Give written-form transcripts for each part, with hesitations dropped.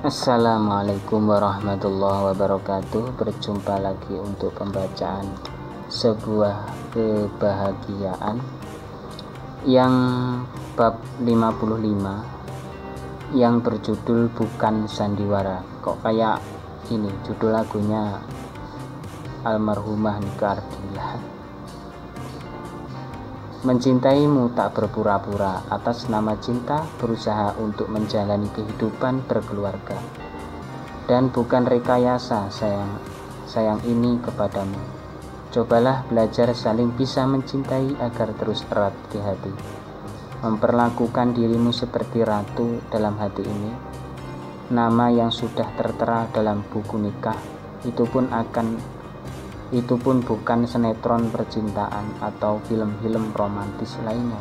Assalamualaikum warahmatullahi wabarakatuh. Berjumpa lagi untuk pembacaan sebuah kebahagiaan yang bab 55 yang berjudul Bukan Sandiwara. Kok kayak ini judul lagunya almarhumah Nika Ardila. Mencintaimu tak berpura-pura, atas nama cinta berusaha untuk menjalani kehidupan berkeluarga. Dan bukan rekayasa sayang ini kepadamu. Cobalah belajar saling bisa mencintai agar terus erat di hati. Memperlakukan dirimu seperti ratu dalam hati ini. Nama yang sudah tertera dalam buku nikah itu pun bukan sinetron percintaan atau film-film romantis lainnya.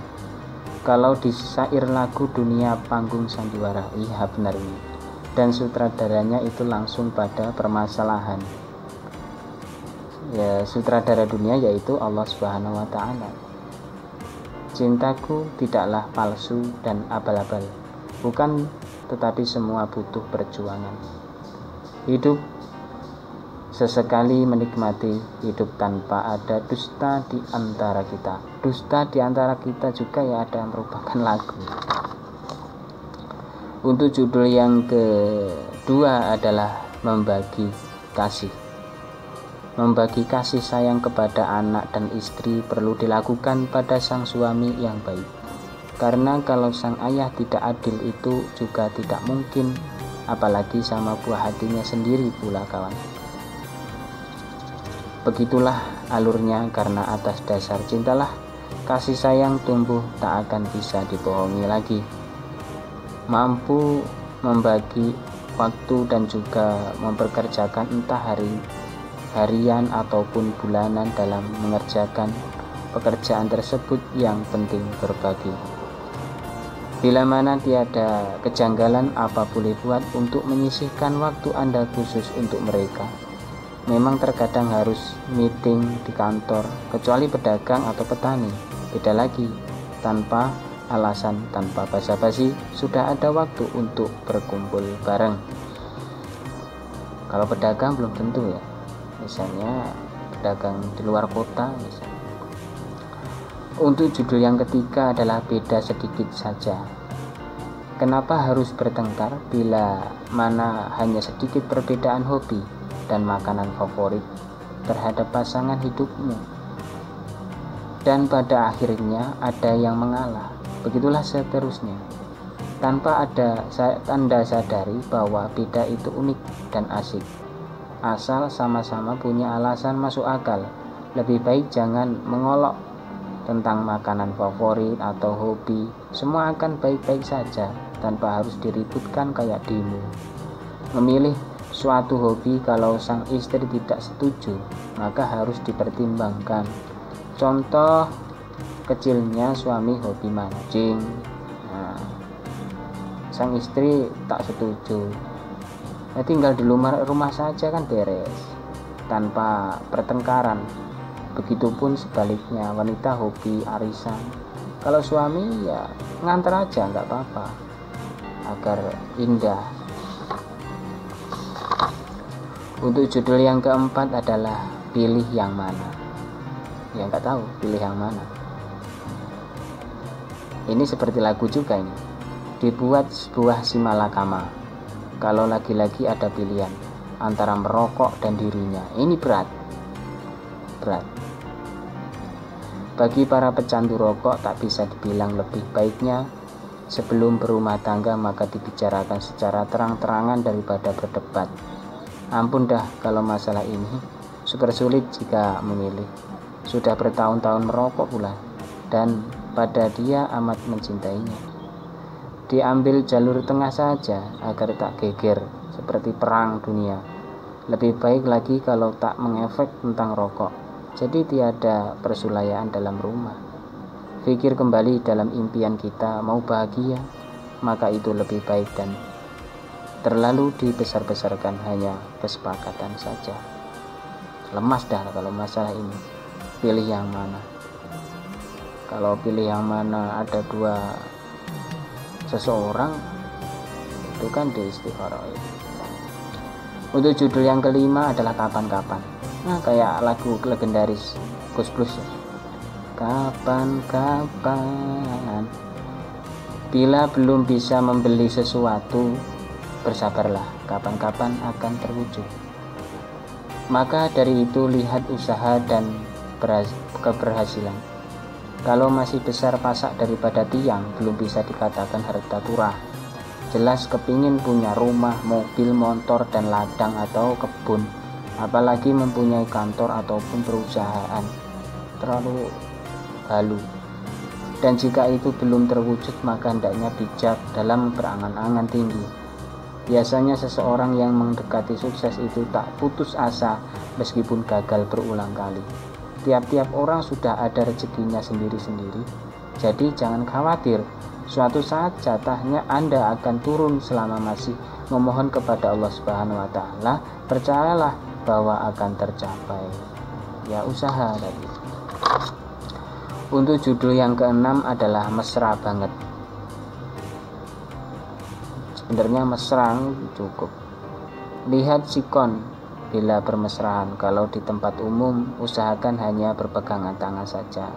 Kalau di syair lagu Dunia Panggung Sandiwara, iya benar ini. Dan sutradaranya itu langsung pada permasalahan. Ya, sutradara dunia yaitu Allah Subhanahu wa taala. Cintaku tidaklah palsu dan abal-abal. Bukan, tetapi semua butuh perjuangan. Hidup sesekali menikmati hidup tanpa ada dusta di antara kita. Dusta di antara kita juga ya ada merupakan lagu. Untuk judul yang kedua adalah membagi kasih. Membagi kasih sayang kepada anak dan istri perlu dilakukan pada sang suami yang baik. Karena kalau sang ayah tidak adil itu juga tidak mungkin, apalagi sama buah hatinya sendiri pula kawan. Begitulah alurnya, karena atas dasar cintalah kasih sayang tumbuh tak akan bisa dibohongi lagi. Mampu membagi waktu dan juga memperkerjakan entah harian ataupun bulanan dalam mengerjakan pekerjaan tersebut, yang penting berbagi. Bila mana tiada kejanggalan apa boleh buat untuk menyisihkan waktu Anda khusus untuk mereka. Memang terkadang harus meeting di kantor, kecuali pedagang atau petani. Beda lagi, tanpa alasan, tanpa basa-basi, sudah ada waktu untuk berkumpul bareng. Kalau pedagang belum tentu ya. Misalnya pedagang di luar kota misalnya. Untuk judul yang ketiga adalah beda sedikit saja. Kenapa harus bertengkar bila mana hanya sedikit perbedaan hobi dan makanan favorit terhadap pasangan hidupmu, dan pada akhirnya ada yang mengalah. Begitulah seterusnya. Tanpa ada Anda sadari bahwa beda itu unik dan asik, asal sama-sama punya alasan masuk akal. Lebih baik jangan mengolok tentang makanan favorit atau hobi. Semua akan baik-baik saja tanpa harus diributkan kayak demo. Memilih suatu hobi kalau sang istri tidak setuju, maka harus dipertimbangkan. Contoh kecilnya, suami hobi mancing. Nah, sang istri tak setuju. Ya, tinggal di rumah saja kan beres, tanpa pertengkaran. Begitupun sebaliknya, wanita hobi arisan. Kalau suami ya nganter aja, nggak apa-apa, agar indah. Untuk judul yang keempat adalah pilih yang mana. Ya nggak tahu pilih yang mana. Ini seperti lagu juga ini. Dibuat sebuah simalakama. Kalau lagi-lagi ada pilihan antara merokok dan dirinya. Ini berat. Bagi para pecandu rokok tak bisa dibilang lebih baiknya sebelum berumah tangga maka dibicarakan secara terang-terangan daripada berdebat. Ampun dah kalau masalah ini super sulit jika memilih. Sudah bertahun-tahun merokok pula, dan pada dia amat mencintainya. Diambil jalur tengah saja agar tak geger seperti perang dunia. Lebih baik lagi kalau tak mengefek tentang rokok. Jadi tiada persulaian dalam rumah. Pikir kembali dalam impian kita, mau bahagia, maka itu lebih baik dan terlalu dibesar-besarkan hanya kesepakatan saja. Lemas dah kalau masalah ini. Pilih yang mana? Kalau pilih yang mana ada dua seseorang, itu kan di istikharah. Untuk judul yang kelima adalah kapan-kapan. Nah, kayak lagu legendaris Gus Plus ya. Kapan-kapan, bila belum bisa membeli sesuatu, bersabarlah, kapan-kapan akan terwujud. Maka dari itu lihat usaha dan keberhasilan. Kalau masih besar pasak daripada tiang, belum bisa dikatakan harta turah. Jelas kepingin punya rumah, mobil, motor, dan ladang atau kebun, apalagi mempunyai kantor ataupun perusahaan. Terlalu halu. Dan jika itu belum terwujud, maka hendaknya bijak dalam berangan-angan tinggi. Biasanya seseorang yang mendekati sukses itu tak putus asa meskipun gagal berulang kali. Tiap-tiap orang sudah ada rezekinya sendiri-sendiri. Jadi jangan khawatir, suatu saat jatahnya Anda akan turun selama masih memohon kepada Allah Subhanahu wa taala. Percayalah bahwa akan tercapai. Ya, usaha tadi. Untuk judul yang keenam adalah mesra banget. Sebenarnya mesra cukup. Lihat sikon bila bermesraan. Kalau di tempat umum, usahakan hanya berpegangan tangan saja.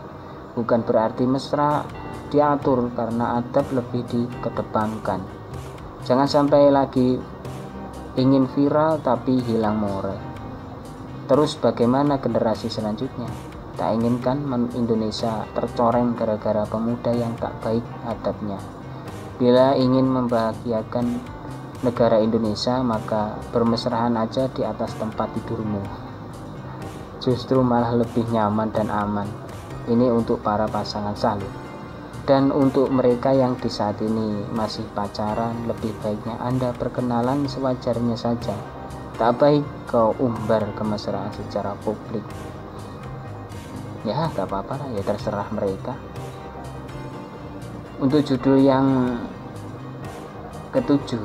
Bukan berarti mesra diatur, karena adab lebih dikedepankan. Jangan sampai lagi ingin viral tapi hilang moral. Terus bagaimana generasi selanjutnya? Tak inginkan Indonesia tercoreng gara-gara pemuda yang tak baik adabnya. Bila ingin membahagiakan negara Indonesia, maka bermesraan aja di atas tempat tidurmu. Justru malah lebih nyaman dan aman. Ini untuk para pasangan salib. Dan untuk mereka yang di saat ini masih pacaran, lebih baiknya Anda perkenalan sewajarnya saja. Tak baik kau umbar kemesraan secara publik. Ya, gak apa-apa lah, ya terserah mereka. Untuk judul yang ketujuh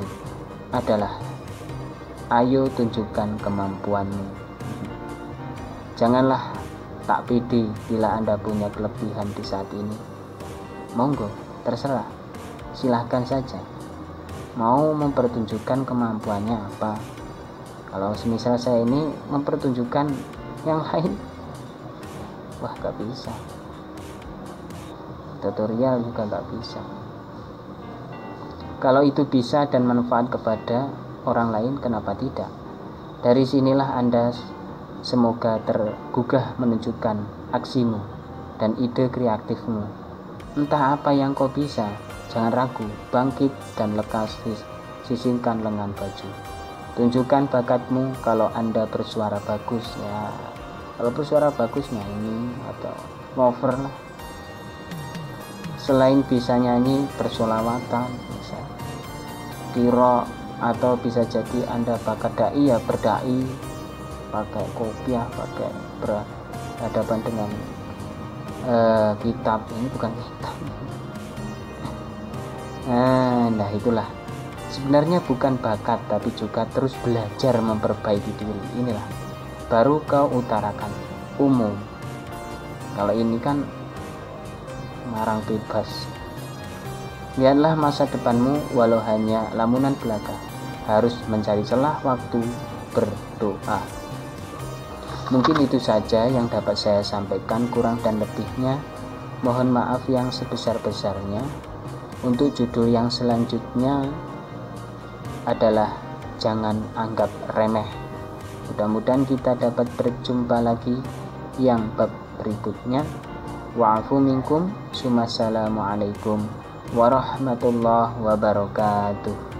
adalah ayo tunjukkan kemampuanmu. Janganlah tak pede bila Anda punya kelebihan di saat ini. Monggo, terserah, silahkan saja. Mau mempertunjukkan kemampuannya apa? Kalau semisal saya ini mempertunjukkan yang lain, wah gak bisa. Tutorial juga gak bisa. Kalau itu bisa dan manfaat kepada orang lain, kenapa tidak? Dari sinilah Anda semoga tergugah menunjukkan aksimu dan ide kreatifmu. Entah apa yang kau bisa, jangan ragu, bangkit dan lekas sisingkan lengan baju. Tunjukkan bakatmu. Kalau Anda bersuara bagus, ya kalau bersuara bagus nyanyi atau cover lah. Selain bisa nyanyi, bersolawatan, bisa kiro, atau bisa jadi Anda bakat dai, ya berdai, pakai kopiah, pakai berhadapan dengan kitab. Ini bukan kitab. Nah itulah, sebenarnya bukan bakat, tapi juga terus belajar memperbaiki diri. Inilah baru kau utarakan umum. Kalau ini kan ngarang bebas. Lihatlah masa depanmu, walau hanya lamunan belaka. Harus mencari celah waktu berdoa. Mungkin itu saja yang dapat saya sampaikan, kurang dan lebihnya mohon maaf yang sebesar-besarnya. Untuk judul yang selanjutnya adalah jangan anggap remeh. Mudah-mudahan kita dapat berjumpa lagi yang bab berikutnya. Wa'afu minkum. Assalamualaikum warahmatullahi wabarakatuh.